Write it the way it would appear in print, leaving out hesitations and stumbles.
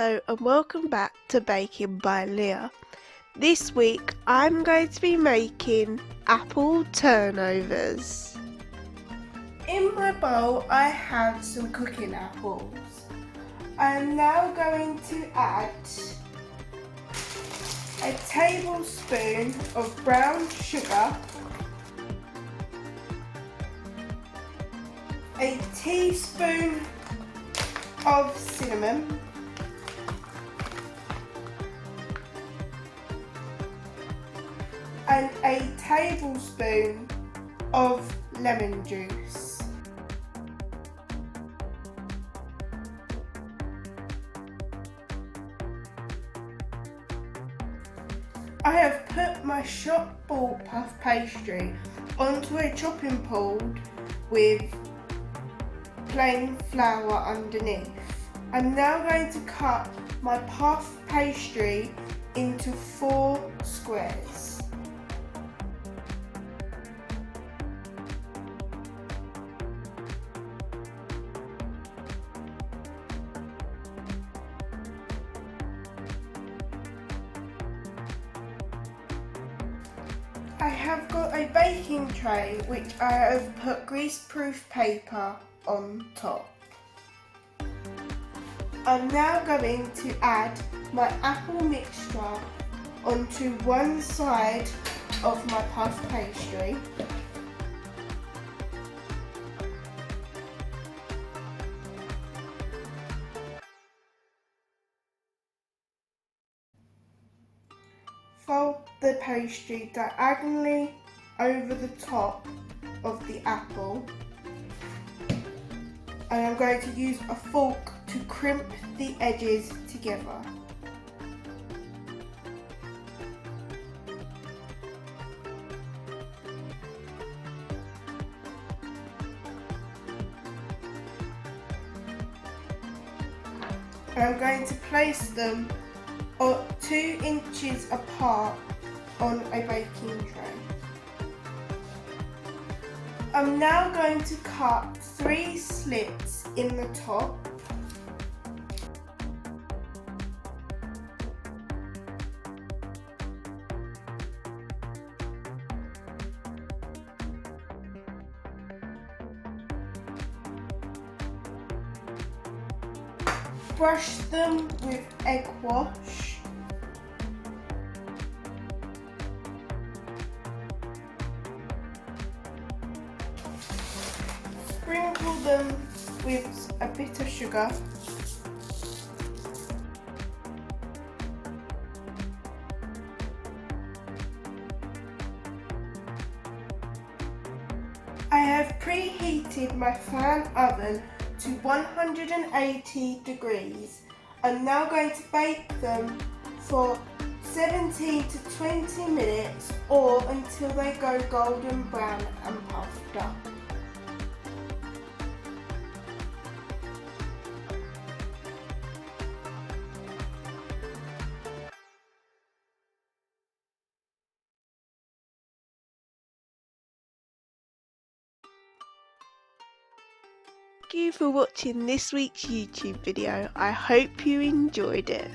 Hello and welcome back to Baking by Leah. This week I'm going to be making apple turnovers. In my bowl I have some cooking apples. I am now going to add a tablespoon of brown sugar, a teaspoon of cinnamon, and a tablespoon of lemon juice. I have put my shop bought puff pastry onto a chopping board with plain flour underneath. I'm now going to cut my puff pastry into 4 squares. I have got a baking tray which I have put grease-proof paper on top. I'm now going to add my apple mixture onto one side of my puff pastry. Fold the pastry diagonally over the top of the apple, and I'm going to use a fork to crimp the edges together. And I'm going to place them 2 inches apart on a baking tray. I'm now going to cut 3 slits in the top. Brush them with egg wash. Sprinkle them with a bit of sugar. I have preheated my fan oven to 180 degrees. I'm now going to bake them for 17 to 20 minutes or until they go golden brown and puffed up. Thank you for watching this week's YouTube video. I hope you enjoyed it.